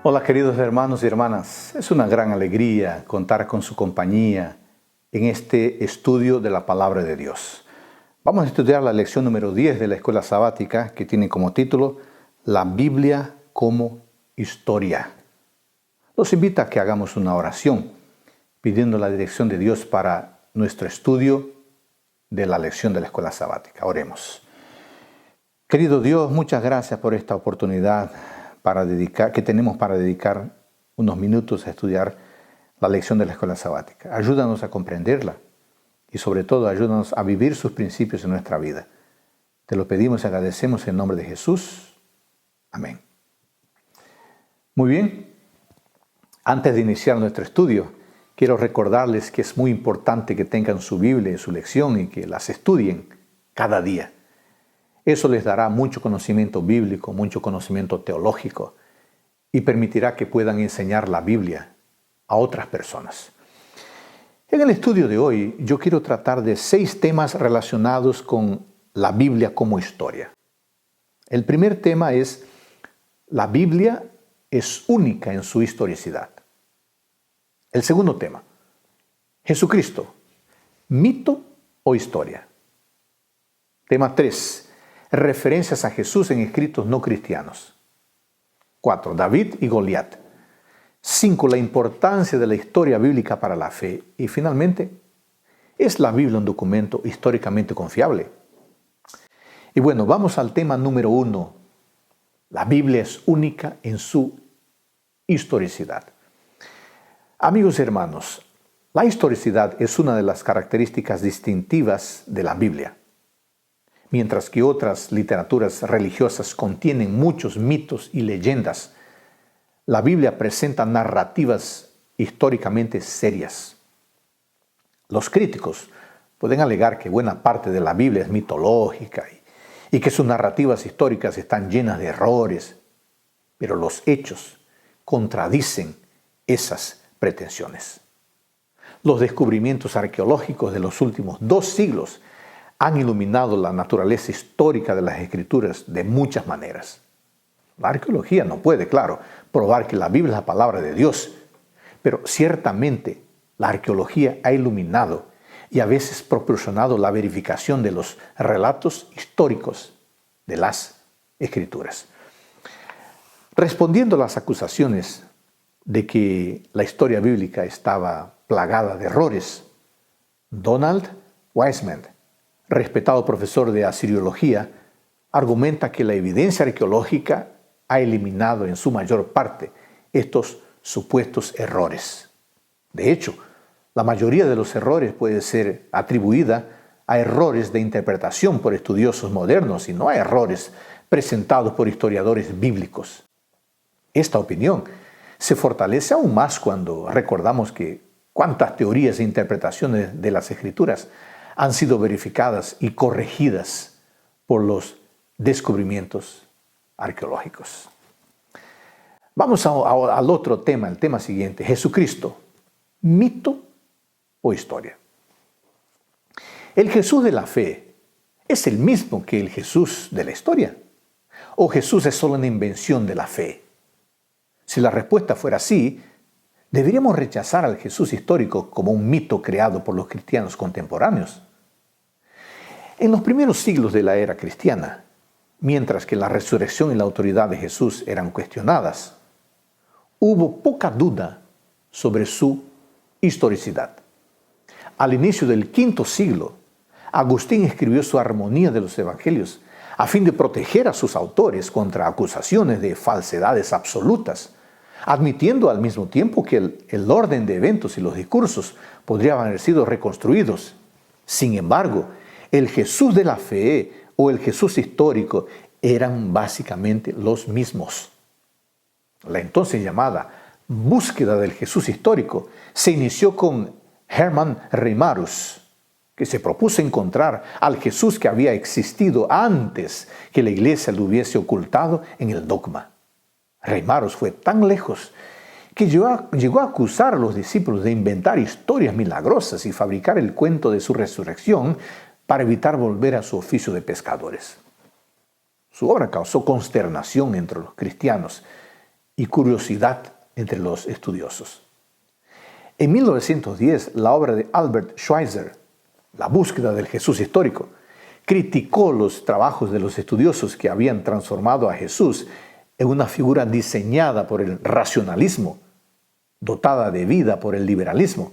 Hola queridos hermanos y hermanas, es una gran alegría contar con su compañía en este estudio de la Palabra de Dios. Vamos a estudiar la lección número 10 de la Escuela Sabática que tiene como título La Biblia como Historia. Los invito a que hagamos una oración pidiendo la dirección de Dios para nuestro estudio de la lección de la Escuela Sabática. Oremos. Querido Dios, muchas gracias por esta oportunidad que tenemos para dedicar unos minutos a estudiar la lección de la Escuela Sabática. Ayúdanos a comprenderla y sobre todo ayúdanos a vivir sus principios en nuestra vida. Te lo pedimos y agradecemos en nombre de Jesús. Amén. Muy bien, antes de iniciar nuestro estudio, quiero recordarles que es muy importante que tengan su Biblia en su lección y que las estudien cada día. Eso les dará mucho conocimiento bíblico, mucho conocimiento teológico y permitirá que puedan enseñar la Biblia a otras personas. En el estudio de hoy yo quiero tratar de 6 temas relacionados con la Biblia como historia. El primer tema es: la Biblia es única en su historicidad. El segundo tema: Jesucristo, mito o historia. Tema 3: referencias a Jesús en escritos no cristianos. 4. David y Goliat. 5. La importancia de la historia bíblica para la fe. Y finalmente, ¿es la Biblia un documento históricamente confiable? Y bueno, vamos al tema número 1. La Biblia es única en su historicidad. Amigos y hermanos, la historicidad es una de las características distintivas de la Biblia. Mientras que otras literaturas religiosas contienen muchos mitos y leyendas, la Biblia presenta narrativas históricamente serias. Los críticos pueden alegar que buena parte de la Biblia es mitológica y que sus narrativas históricas están llenas de errores, pero los hechos contradicen esas pretensiones. Los descubrimientos arqueológicos de los últimos 2 siglos han iluminado la naturaleza histórica de las Escrituras de muchas maneras. La arqueología no puede, claro, probar que la Biblia es la palabra de Dios, pero ciertamente la arqueología ha iluminado y a veces proporcionado la verificación de los relatos históricos de las Escrituras. Respondiendo a las acusaciones de que la historia bíblica estaba plagada de errores, Donald Wiseman, respetado profesor de asiriología, argumenta que la evidencia arqueológica ha eliminado en su mayor parte estos supuestos errores. De hecho, la mayoría de los errores puede ser atribuida a errores de interpretación por estudiosos modernos y no a errores presentados por historiadores bíblicos. Esta opinión se fortalece aún más cuando recordamos que cuántas teorías e interpretaciones de las Escrituras han sido verificadas y corregidas por los descubrimientos arqueológicos. Vamos al otro tema, el tema siguiente: Jesucristo, mito o historia. ¿El Jesús de la fe es el mismo que el Jesús de la historia? ¿O Jesús es solo una invención de la fe? Si la respuesta fuera sí, deberíamos rechazar al Jesús histórico como un mito creado por los cristianos contemporáneos. En los primeros siglos de la era cristiana, mientras que la resurrección y la autoridad de Jesús eran cuestionadas, hubo poca duda sobre su historicidad. Al inicio del V siglo, Agustín escribió su Armonía de los Evangelios a fin de proteger a sus autores contra acusaciones de falsedades absolutas, admitiendo al mismo tiempo que el orden de eventos y los discursos podrían haber sido reconstruidos. Sin embargo, el Jesús de la fe o el Jesús histórico eran básicamente los mismos. La entonces llamada búsqueda del Jesús histórico se inició con Hermann Reimarus, que se propuso encontrar al Jesús que había existido antes que la Iglesia lo hubiese ocultado en el dogma. Reimarus fue tan lejos que llegó a acusar a los discípulos de inventar historias milagrosas y fabricar el cuento de su resurrección para evitar volver a su oficio de pescadores. Su obra causó consternación entre los cristianos y curiosidad entre los estudiosos. En 1910, la obra de Albert Schweitzer, La búsqueda del Jesús histórico, criticó los trabajos de los estudiosos que habían transformado a Jesús en una figura diseñada por el racionalismo, dotada de vida por el liberalismo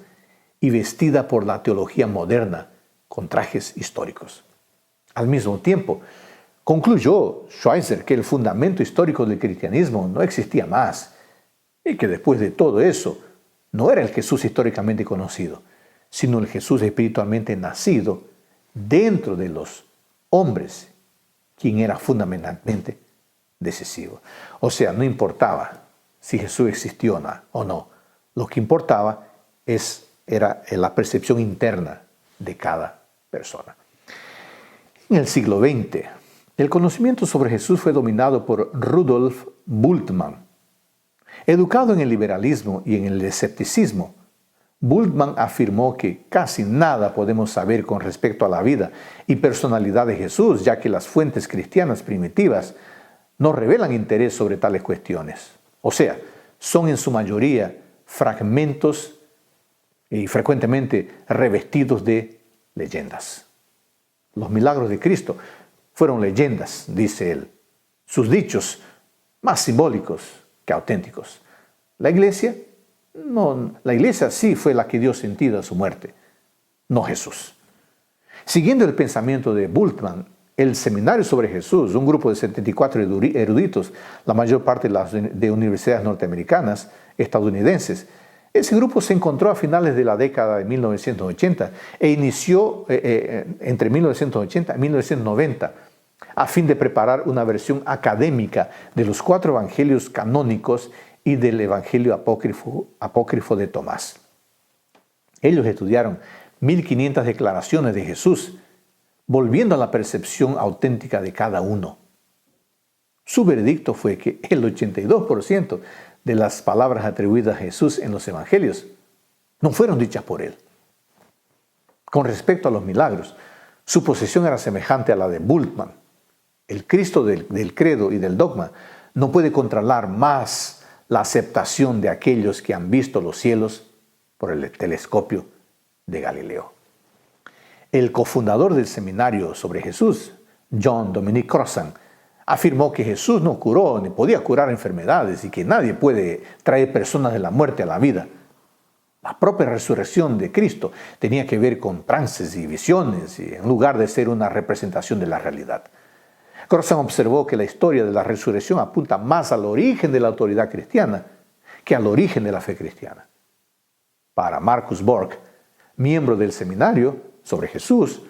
y vestida por la teología moderna con trajes históricos. Al mismo tiempo, concluyó Schweitzer que el fundamento histórico del cristianismo no existía más y que después de todo eso no era el Jesús históricamente conocido, sino el Jesús espiritualmente nacido dentro de los hombres, quien era fundamentalmente decisivo. O sea, no importaba si Jesús existió o no. Lo que importaba era la percepción interna de cada persona. En el siglo XX, el conocimiento sobre Jesús fue dominado por Rudolf Bultmann. Educado en el liberalismo y en el escepticismo, Bultmann afirmó que casi nada podemos saber con respecto a la vida y personalidad de Jesús, ya que las fuentes cristianas primitivas no revelan interés sobre tales cuestiones. O sea, son en su mayoría fragmentos y frecuentemente revestidos de leyendas. Los milagros de Cristo fueron leyendas, dice él, sus dichos más simbólicos que auténticos. La iglesia sí fue la que dio sentido a su muerte, no Jesús. Siguiendo el pensamiento de Bultmann, el Seminario sobre Jesús, un grupo de 74 eruditos, la mayor parte de universidades norteamericanas, estadounidenses, ese grupo se encontró a finales de la década de 1980 e inició entre 1980 y 1990 a fin de preparar una versión académica de los 4 evangelios canónicos y del evangelio apócrifo de Tomás. Ellos estudiaron 1500 declaraciones de Jesús, volviendo a la percepción auténtica de cada uno. Su veredicto fue que el 82% de las palabras atribuidas a Jesús en los evangelios no fueron dichas por él. Con respecto a los milagros, su posición era semejante a la de Bultmann. El Cristo del credo y del dogma no puede controlar más la aceptación de aquellos que han visto los cielos por el telescopio de Galileo. El cofundador del seminario sobre Jesús, John Dominic Crossan, afirmó que Jesús no curó ni podía curar enfermedades y que nadie puede traer personas de la muerte a la vida. La propia resurrección de Cristo tenía que ver con trances y visiones, en lugar de ser una representación de la realidad. Crossan observó que la historia de la resurrección apunta más al origen de la autoridad cristiana que al origen de la fe cristiana. Para Marcus Borg, miembro del seminario sobre Jesús,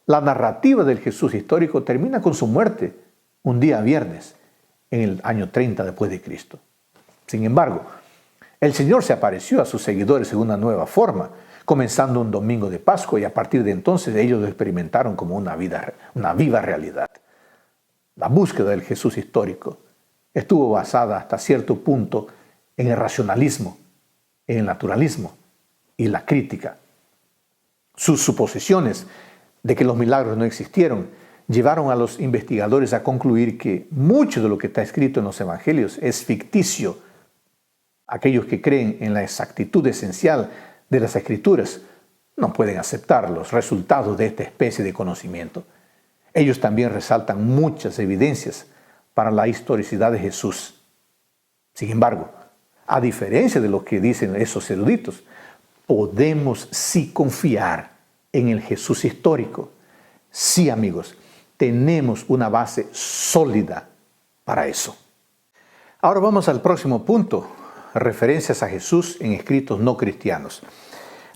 la narrativa del Jesús histórico termina con su muerte un día viernes en el año 30 después de Cristo. Sin embargo, el Señor se apareció a sus seguidores en una nueva forma, comenzando un domingo de Pascua, y a partir de entonces ellos lo experimentaron como una viva realidad. La búsqueda del Jesús histórico estuvo basada hasta cierto punto en el racionalismo, en el naturalismo y la crítica. Sus suposiciones de que los milagros no existieron llevaron a los investigadores a concluir que mucho de lo que está escrito en los evangelios es ficticio. Aquellos que creen en la exactitud esencial de las escrituras no pueden aceptar los resultados de esta especie de conocimiento. Ellos también resaltan muchas evidencias para la historicidad de Jesús. Sin embargo, a diferencia de lo que dicen esos eruditos, podemos sí confiar en el Jesús histórico. Sí, amigos, tenemos una base sólida para eso. Ahora vamos al próximo punto, referencias a Jesús en escritos no cristianos.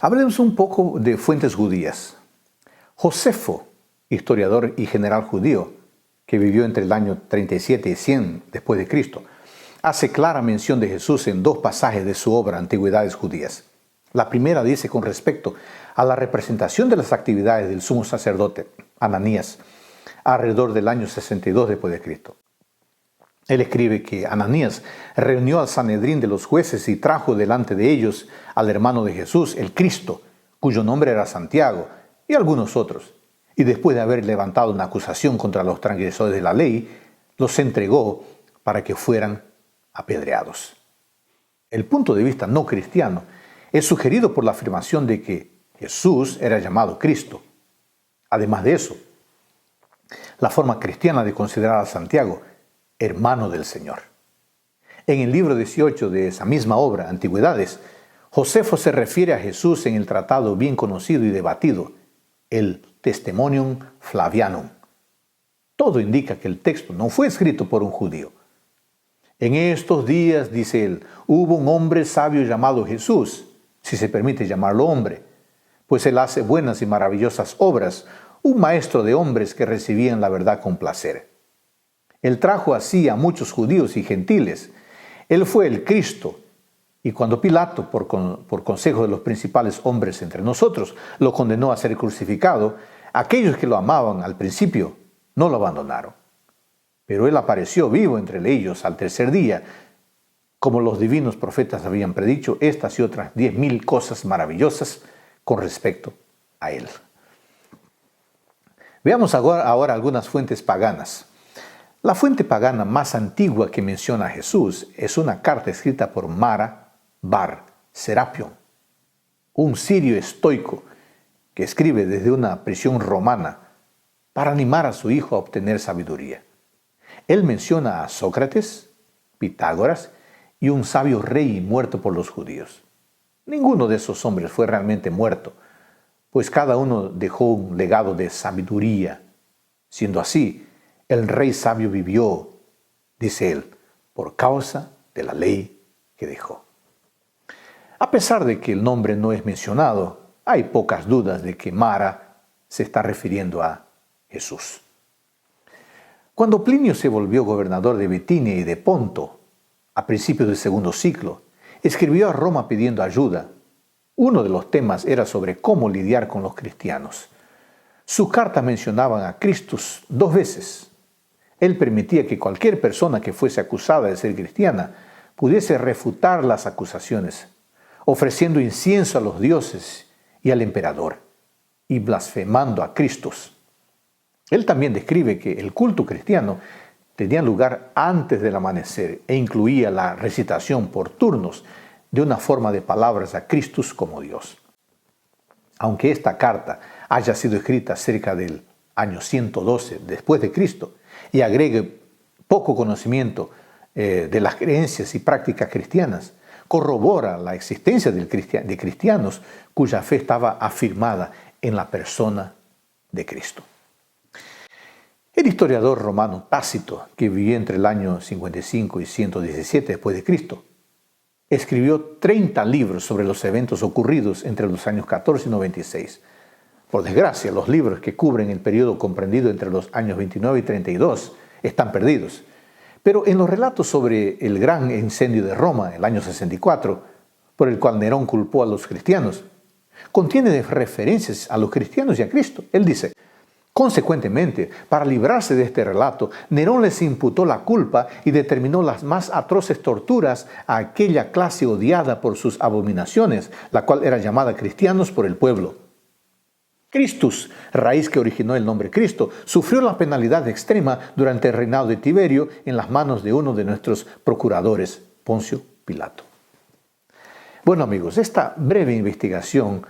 Hablemos un poco de fuentes judías. Josefo, historiador y general judío, que vivió entre el año 37 y 100 después de Cristo, hace clara mención de Jesús en 2 pasajes de su obra Antigüedades Judías. La primera dice con respecto a la representación de las actividades del sumo sacerdote, Ananías, alrededor del año 62 después de Cristo. Él escribe que Ananías reunió al Sanedrín de los jueces y trajo delante de ellos al hermano de Jesús, el Cristo, cuyo nombre era Santiago, y algunos otros. Y después de haber levantado una acusación contra los transgresores de la ley, los entregó para que fueran apedreados. El punto de vista no cristiano es sugerido por la afirmación de que Jesús era llamado Cristo. Además de eso, la forma cristiana de considerar a Santiago hermano del Señor. En el libro 18 de esa misma obra, Antigüedades, Josefo se refiere a Jesús en el tratado bien conocido y debatido, el Testimonium Flavianum. Todo indica que el texto no fue escrito por un judío. En estos días, dice él, hubo un hombre sabio llamado Jesús, si se permite llamarlo hombre, pues él hace buenas y maravillosas obras, un maestro de hombres que recibían la verdad con placer. Él trajo así a muchos judíos y gentiles. Él fue el Cristo. Y cuando Pilato, por consejo de los principales hombres entre nosotros, lo condenó a ser crucificado, aquellos que lo amaban al principio no lo abandonaron. Pero él apareció vivo entre ellos al tercer día, como los divinos profetas habían predicho estas y otras 10,000 cosas maravillosas con respecto a él. Veamos ahora algunas fuentes paganas. La fuente pagana más antigua que menciona a Jesús es una carta escrita por Mara Bar Serapion, un sirio estoico que escribe desde una prisión romana para animar a su hijo a obtener sabiduría. Él menciona a Sócrates, Pitágoras y un sabio rey muerto por los judíos. Ninguno de esos hombres fue realmente muerto, pues cada uno dejó un legado de sabiduría. Siendo así, el rey sabio vivió, dice él, por causa de la ley que dejó. A pesar de que el nombre no es mencionado, hay pocas dudas de que Mara se está refiriendo a Jesús. Cuando Plinio se volvió gobernador de Bitinia y de Ponto, a principios del segundo siglo, escribió a Roma pidiendo ayuda. Uno de los temas era sobre cómo lidiar con los cristianos. Sus cartas mencionaban a Cristo 2 veces. Él permitía que cualquier persona que fuese acusada de ser cristiana pudiese refutar las acusaciones, ofreciendo incienso a los dioses y al emperador, y blasfemando a Cristo. Él también describe que el culto cristiano tenía lugar antes del amanecer e incluía la recitación por turnos de una forma de palabras a Cristo como Dios. Aunque esta carta haya sido escrita cerca del año 112 después de Cristo y agregue poco conocimiento de las creencias y prácticas cristianas, corrobora la existencia de cristianos cuya fe estaba afirmada en la persona de Cristo. El historiador romano Tácito, que vivió entre el año 55 y 117 después de Cristo, escribió 30 libros sobre los eventos ocurridos entre los años 14 y 96. Por desgracia, los libros que cubren el periodo comprendido entre los años 29 y 32 están perdidos. Pero en los relatos sobre el gran incendio de Roma, el año 64, por el cual Nerón culpó a los cristianos, contiene referencias a los cristianos y a Cristo. Él dice: consecuentemente, para librarse de este relato, Nerón les imputó la culpa y determinó las más atroces torturas a aquella clase odiada por sus abominaciones, la cual era llamada cristianos por el pueblo. Christus, raíz que originó el nombre Cristo, sufrió la penalidad extrema durante el reinado de Tiberio en las manos de uno de nuestros procuradores, Poncio Pilato. Bueno amigos, esta breve investigación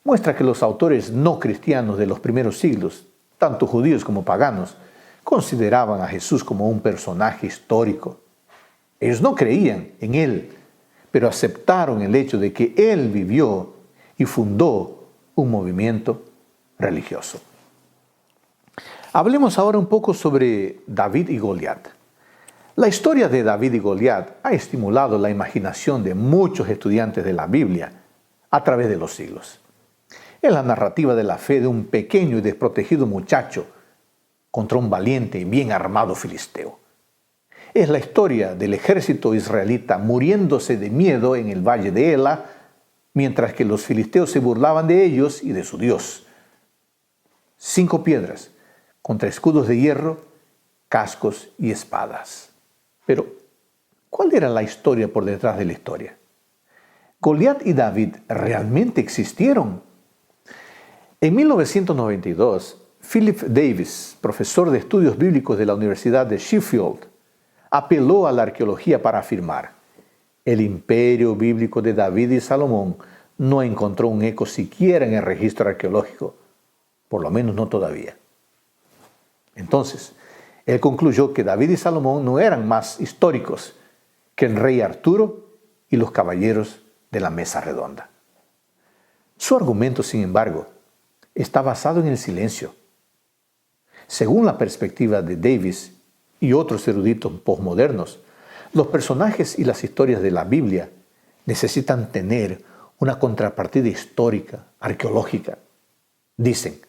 muestra que los autores no cristianos de los primeros siglos, tanto judíos como paganos, consideraban a Jesús como un personaje histórico. Ellos no creían en él, pero aceptaron el hecho de que él vivió y fundó un movimiento religioso. Hablemos ahora un poco sobre David y Goliat. La historia de David y Goliat ha estimulado la imaginación de muchos estudiantes de la Biblia a través de los siglos. Es la narrativa de la fe de un pequeño y desprotegido muchacho contra un valiente y bien armado filisteo. Es la historia del ejército israelita muriéndose de miedo en el valle de Ela, mientras que los filisteos se burlaban de ellos y de su Dios. 5 piedras contra escudos de hierro, cascos y espadas. Pero, ¿cuál era la historia por detrás de la historia? ¿Goliat y David realmente existieron? En 1992, Philip Davis, profesor de estudios bíblicos de la Universidad de Sheffield, apeló a la arqueología para afirmar: el imperio bíblico de David y Salomón no encontró un eco siquiera en el registro arqueológico, por lo menos no todavía. Entonces, él concluyó que David y Salomón no eran más históricos que el rey Arturo y los caballeros de la mesa redonda. Su argumento, sin embargo, está basado en el silencio. Según la perspectiva de Davis y otros eruditos posmodernos, los personajes y las historias de la Biblia necesitan tener una contrapartida histórica, arqueológica. Dicen: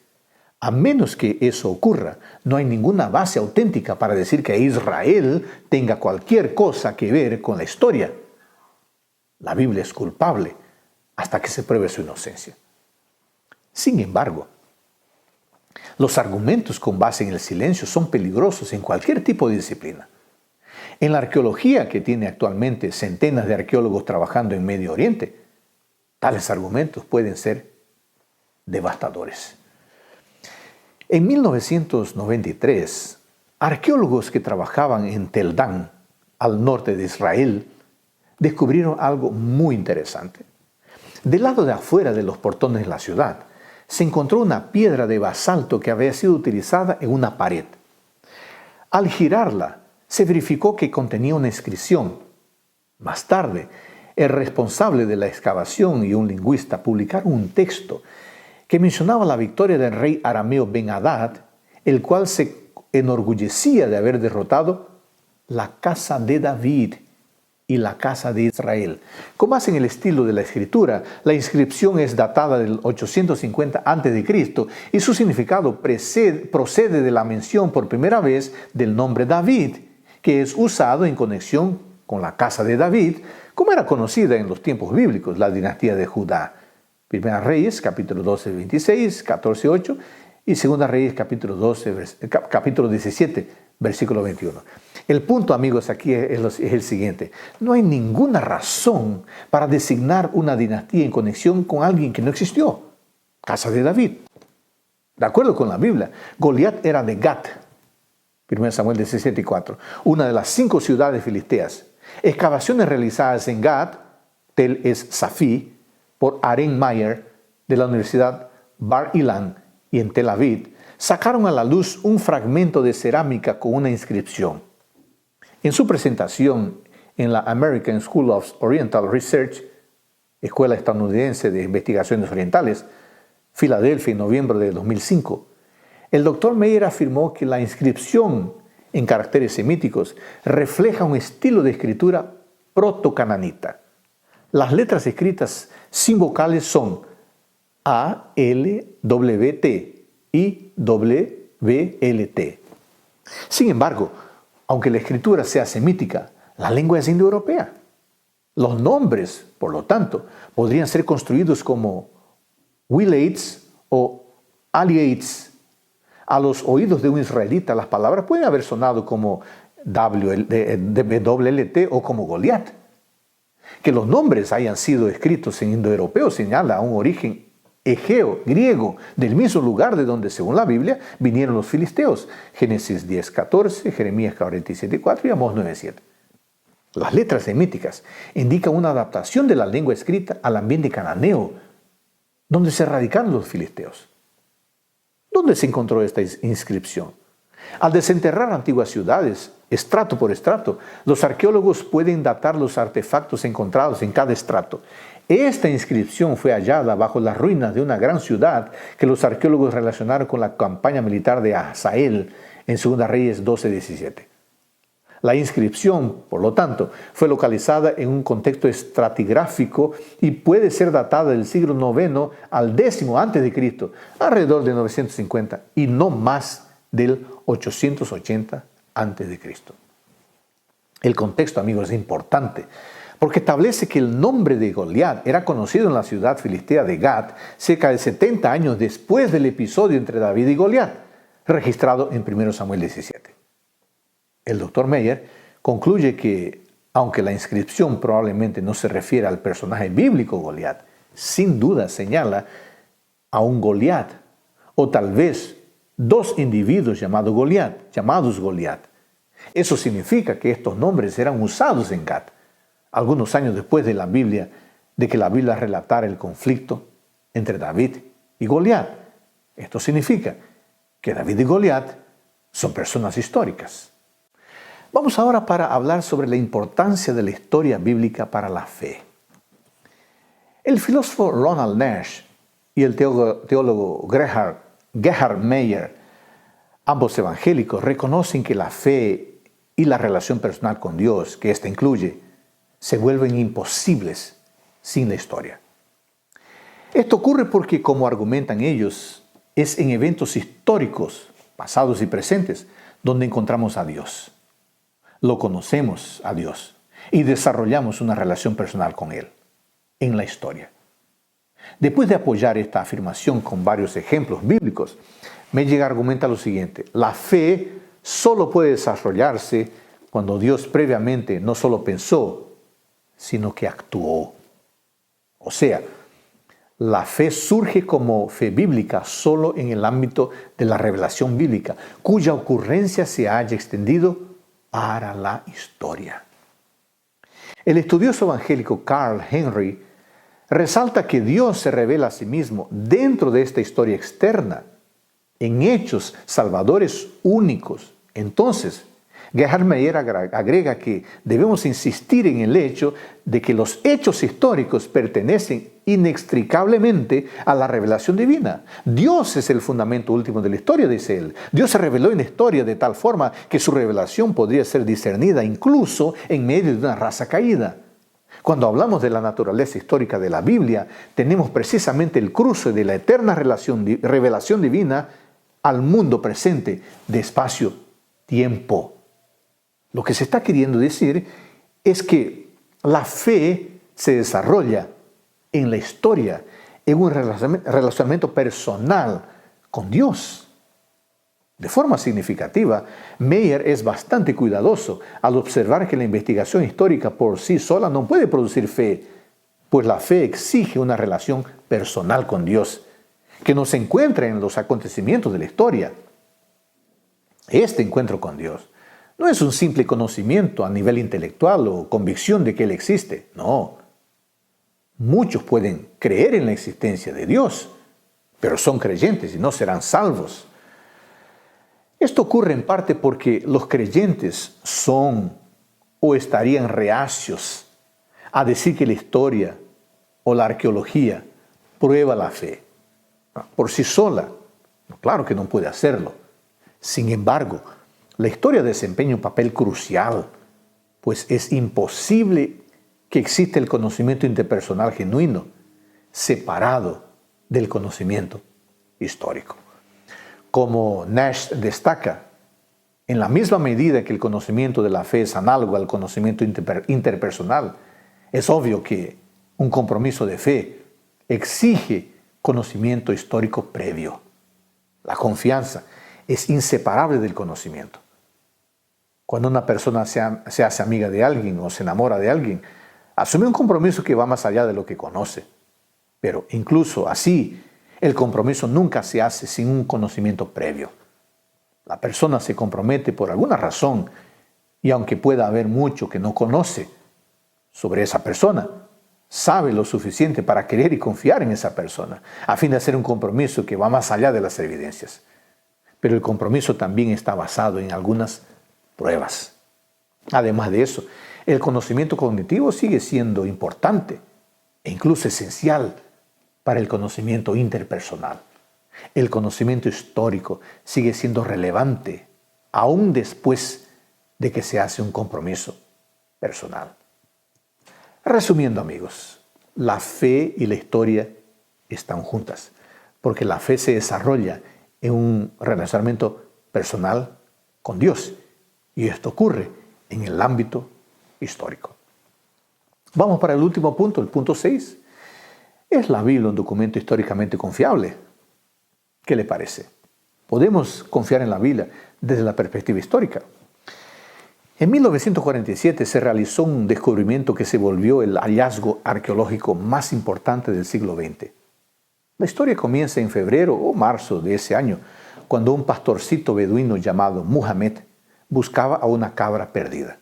a menos que eso ocurra, no hay ninguna base auténtica para decir que Israel tenga cualquier cosa que ver con la historia. La Biblia es culpable hasta que se pruebe su inocencia. Sin embargo, los argumentos con base en el silencio son peligrosos en cualquier tipo de disciplina. En la arqueología, que tiene actualmente centenas de arqueólogos trabajando en Medio Oriente, tales argumentos pueden ser devastadores. En 1993, arqueólogos que trabajaban en Tel Dan, al norte de Israel, descubrieron algo muy interesante. Del lado de afuera de los portones de la ciudad, se encontró una piedra de basalto que había sido utilizada en una pared. Al girarla, se verificó que contenía una inscripción. Más tarde, el responsable de la excavación y un lingüista publicaron un texto que mencionaba la victoria del rey arameo Ben-Hadad, el cual se enorgullecía de haber derrotado la casa de David y la casa de Israel. Con base en el estilo de la escritura, la inscripción es datada del 850 a.C. y su significado procede de la mención por primera vez del nombre David, que es usado en conexión con la casa de David, como era conocida en los tiempos bíblicos, la dinastía de Judá. Primera Reyes, capítulo 12, 26, 14, 8, y Segunda Reyes, capítulo 17, versículo 21. El punto, amigos, aquí es el siguiente: no hay ninguna razón para designar una dinastía en conexión con alguien que no existió. Casa de David. De acuerdo con la Biblia, Goliat era de Gat, 1 Samuel 17:4, una de las 5 ciudades filisteas. Excavaciones realizadas en Gat, Tel es Safí, por Aren Mayer de la Universidad Bar Ilan, y en Tel Aviv, sacaron a la luz un fragmento de cerámica con una inscripción. En su presentación en la American School of Oriental Research, Escuela Estadounidense de Investigaciones Orientales, Filadelfia, en noviembre de 2005, el Dr. Meyer afirmó que la inscripción en caracteres semíticos refleja un estilo de escritura proto-cananita. Las letras escritas sin vocales son A, L, W, T y W, L, T. Sin embargo, aunque la escritura sea semítica, la lengua es indoeuropea. Los nombres, por lo tanto, podrían ser construidos como Wilates o Aliates. A los oídos de un israelita, las palabras pueden haber sonado como WLT o como Goliat. Que los nombres hayan sido escritos en indoeuropeo señala un origen egeo, griego, del mismo lugar de donde, según la Biblia, vinieron los filisteos. Génesis 10:14, Jeremías 47:4 y Amós 9:7. Las letras semíticas indican una adaptación de la lengua escrita al ambiente cananeo, donde se radicaron los filisteos. ¿Dónde se encontró esta inscripción? Al desenterrar antiguas ciudades, estrato por estrato, los arqueólogos pueden datar los artefactos encontrados en cada estrato. Esta inscripción fue hallada bajo las ruinas de una gran ciudad que los arqueólogos relacionaron con la campaña militar de Hazael en 2 Reyes 12:17. La inscripción, por lo tanto, fue localizada en un contexto estratigráfico y puede ser datada del siglo IX al X a.C., alrededor de 950, y no más del 880 a.C. El contexto, amigos, es importante, porque establece que el nombre de Goliat era conocido en la ciudad filistea de Gat cerca de 70 años después del episodio entre David y Goliat, registrado en 1 Samuel 17. El Dr. Meyer concluye que, aunque la inscripción probablemente no se refiere al personaje bíblico Goliat, sin duda señala a un Goliat, o tal vez 2 individuos llamados Goliat, Eso significa que estos nombres eran usados en Gad, algunos años después de que la Biblia relatara el conflicto entre David y Goliat. Esto significa que David y Goliat son personas históricas. Vamos ahora para hablar sobre la importancia de la historia bíblica para la fe. El filósofo Ronald Nash y el teólogo Gerhard Meyer, ambos evangélicos, reconocen que la fe y la relación personal con Dios, que ésta incluye, se vuelven imposibles sin la historia. Esto ocurre porque, como argumentan ellos, es en eventos históricos, pasados y presentes, donde encontramos a Dios. Lo conocemos a Dios y desarrollamos una relación personal con Él en la historia. Después de apoyar esta afirmación con varios ejemplos bíblicos, Meyer argumenta lo siguiente: la fe solo puede desarrollarse cuando Dios previamente no solo pensó, sino que actuó. O sea, la fe surge como fe bíblica solo en el ámbito de la revelación bíblica, cuya ocurrencia se haya extendido para la historia. El estudioso evangélico Carl Henry resalta que Dios se revela a sí mismo dentro de esta historia externa, en hechos salvadores únicos. Entonces, Gerhard Meyer agrega que debemos insistir en el hecho de que los hechos históricos pertenecen inextricablemente a la revelación divina. Dios es el fundamento último de la historia, dice él. Dios se reveló en la historia de tal forma que su revelación podría ser discernida incluso en medio de una raza caída. Cuando hablamos de la naturaleza histórica de la Biblia, tenemos precisamente el cruce de la eterna revelación divina al mundo presente de espacio-tiempo. Lo que se está queriendo decir es que la fe se desarrolla en la historia, en un relacionamiento personal con Dios. De forma significativa, Meyer es bastante cuidadoso al observar que la investigación histórica por sí sola no puede producir fe, pues la fe exige una relación personal con Dios, que no se encuentra en los acontecimientos de la historia. Este encuentro con Dios no es un simple conocimiento a nivel intelectual o convicción de que Él existe. No. Muchos pueden creer en la existencia de Dios, pero son creyentes y no serán salvos. Esto ocurre en parte porque los creyentes son o estarían reacios a decir que la historia o la arqueología prueba la fe. Por sí sola, claro que no puede hacerlo. Sin embargo, la historia desempeña un papel crucial, pues es imposible que exista el conocimiento interpersonal genuino separado del conocimiento histórico. Como Nash destaca, en la misma medida que el conocimiento de la fe es análogo al conocimiento interpersonal, es obvio que un compromiso de fe exige conocimiento histórico previo. La confianza es inseparable del conocimiento. Cuando una persona se hace amiga de alguien o se enamora de alguien, asume un compromiso que va más allá de lo que conoce. Pero incluso así, el compromiso nunca se hace sin un conocimiento previo. La persona se compromete por alguna razón y aunque pueda haber mucho que no conoce sobre esa persona, sabe lo suficiente para querer y confiar en esa persona, a fin de hacer un compromiso que va más allá de las evidencias. Pero el compromiso también está basado en algunas pruebas. Además de eso, el conocimiento cognitivo sigue siendo importante e incluso esencial para el conocimiento interpersonal. El conocimiento histórico sigue siendo relevante aún después de que se hace un compromiso personal. Resumiendo, amigos, la fe y la historia están juntas, porque la fe se desarrolla en un relacionamiento personal con Dios, y esto ocurre en el ámbito histórico. Vamos para el último punto, el punto 6. ¿Es la Biblia un documento históricamente confiable? ¿Qué le parece? Podemos confiar en la Biblia desde la perspectiva histórica. En 1947 se realizó un descubrimiento que se volvió el hallazgo arqueológico más importante del siglo XX. La historia comienza en febrero o marzo de ese año, cuando un pastorcito beduino llamado Muhammad buscaba a una cabra perdida.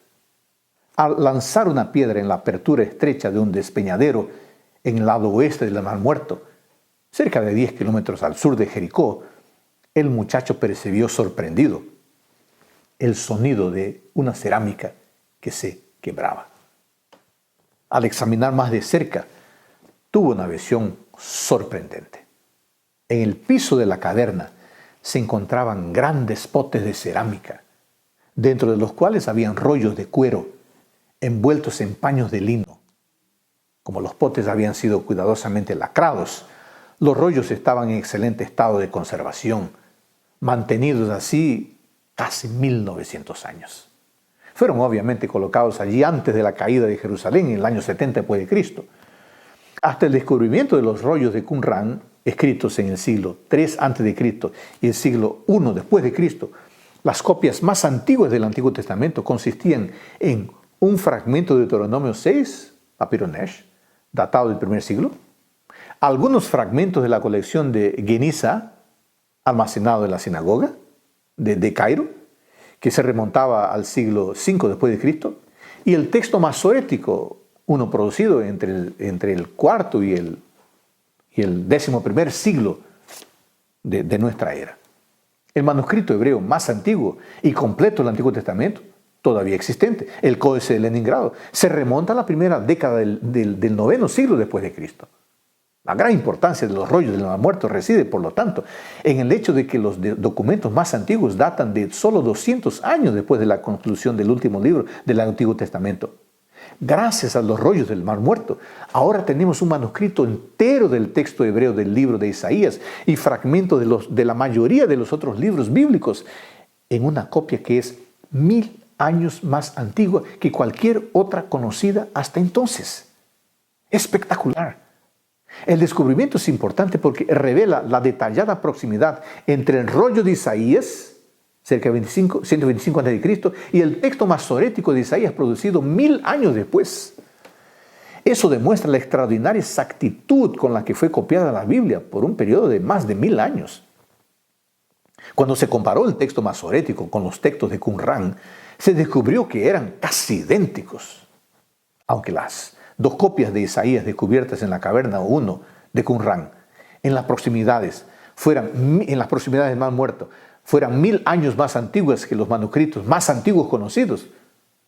Al lanzar una piedra en la apertura estrecha de un despeñadero en el lado oeste del Mar Muerto, cerca de 10 kilómetros al sur de Jericó, el muchacho percibió sorprendido el sonido de una cerámica que se quebraba. Al examinar más de cerca, tuvo una visión sorprendente. En el piso de la caverna se encontraban grandes potes de cerámica, dentro de los cuales habían rollos de cuero envueltos en paños de lino. Como los potes habían sido cuidadosamente lacrados, los rollos estaban en excelente estado de conservación, mantenidos así casi 1900 años. Fueron obviamente colocados allí antes de la caída de Jerusalén en el año 70 después de Cristo. Hasta el descubrimiento de los rollos de Qumran, escritos en el siglo III a.C. y el siglo I después de Cristo, las copias más antiguas del Antiguo Testamento consistían en un fragmento de Deuteronomio 6, Papiro Nesh, datado del primer siglo, algunos fragmentos de la colección de Geniza, almacenado en la sinagoga de Cairo, que se remontaba al siglo V después de Cristo, y el texto masorético, uno producido entre el IV y el XI siglo de nuestra era. El manuscrito hebreo más antiguo y completo del Antiguo Testamento, todavía existente, el Códice de Leningrado, se remonta a la primera década del IX siglo después de Cristo. La gran importancia de los rollos del Mar Muerto reside, por lo tanto, en el hecho de que los documentos más antiguos datan de solo 200 años después de la conclusión del último libro del Antiguo Testamento. Gracias a los rollos del Mar Muerto, ahora tenemos un manuscrito entero del texto hebreo del libro de Isaías y fragmentos de la mayoría de los otros libros bíblicos en una copia que es 1000 años más antigua que cualquier otra conocida hasta entonces. Espectacular. El descubrimiento es importante porque revela la detallada proximidad entre el rollo de Isaías, cerca de 125 a.C., y el texto masorético de Isaías producido 1000 años después. Eso demuestra la extraordinaria exactitud con la que fue copiada la Biblia por un periodo de más de 1000 años. Cuando se comparó el texto masorético con los textos de Qumran, se descubrió que eran casi idénticos. Aunque las dos copias de Isaías descubiertas en la caverna 1 de Qumran, en las proximidades del Mar Muerto, fueran 1000 años más antiguas que los manuscritos más antiguos conocidos,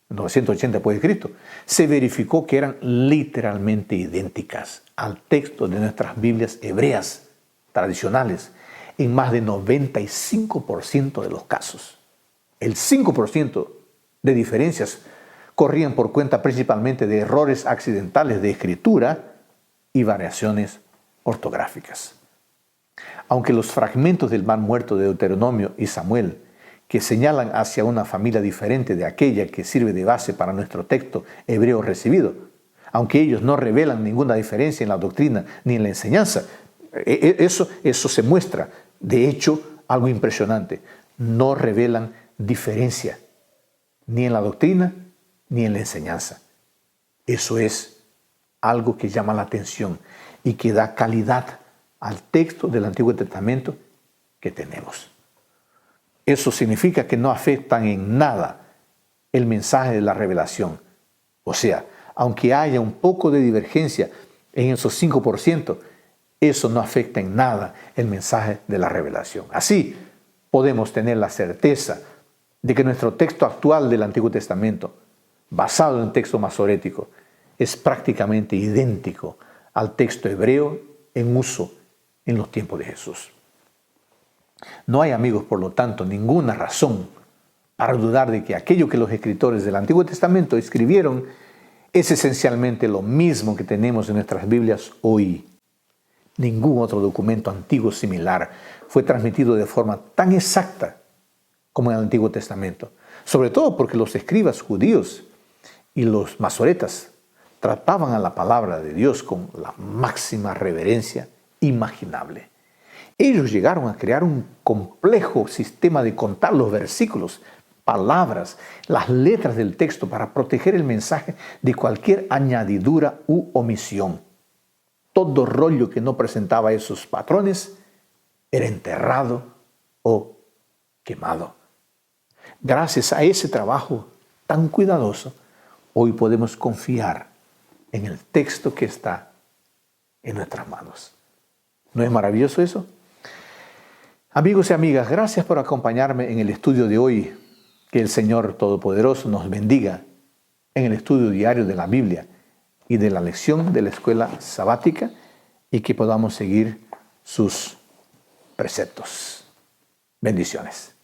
980 después de Cristo, se verificó que eran literalmente idénticas al texto de nuestras Biblias hebreas tradicionales en más de 95% de los casos. El 5% de diferencias corrían por cuenta principalmente de errores accidentales de escritura y variaciones ortográficas. Aunque los fragmentos del Mar Muerto de Deuteronomio y Samuel, que señalan hacia una familia diferente de aquella que sirve de base para nuestro texto hebreo recibido, aunque ellos no revelan ninguna diferencia en la doctrina ni en la enseñanza, eso se muestra, de hecho, algo impresionante. No revelan diferencia ni en la doctrina ni en la enseñanza. Eso es algo que llama la atención y que da calidad al texto del Antiguo Testamento que tenemos. Eso significa que no afectan en nada el mensaje de la revelación. O sea, aunque haya un poco de divergencia en esos 5%, eso no afecta en nada el mensaje de la revelación. Así podemos tener la certeza de que nuestro texto actual del Antiguo Testamento, basado en el texto masorético, es prácticamente idéntico al texto hebreo en uso en los tiempos de Jesús. No hay, amigos, por lo tanto, ninguna razón para dudar de que aquello que los escritores del Antiguo Testamento escribieron es esencialmente lo mismo que tenemos en nuestras Biblias hoy. Ningún otro documento antiguo similar fue transmitido de forma tan exacta como en el Antiguo Testamento, sobre todo porque los escribas judíos y los masoretas trataban a la palabra de Dios con la máxima reverencia imaginable. Ellos llegaron a crear un complejo sistema de contar los versículos, palabras, las letras del texto para proteger el mensaje de cualquier añadidura u omisión. Todo rollo que no presentaba esos patrones era enterrado o quemado. gracias a ese trabajo tan cuidadoso, hoy podemos confiar en el texto que está en nuestras manos. ¿No es maravilloso eso? Amigos y amigas, gracias por acompañarme en el estudio de hoy. Que el Señor Todopoderoso nos bendiga en el estudio diario de la Biblia y de la lección de la escuela sabática y que podamos seguir sus preceptos. Bendiciones.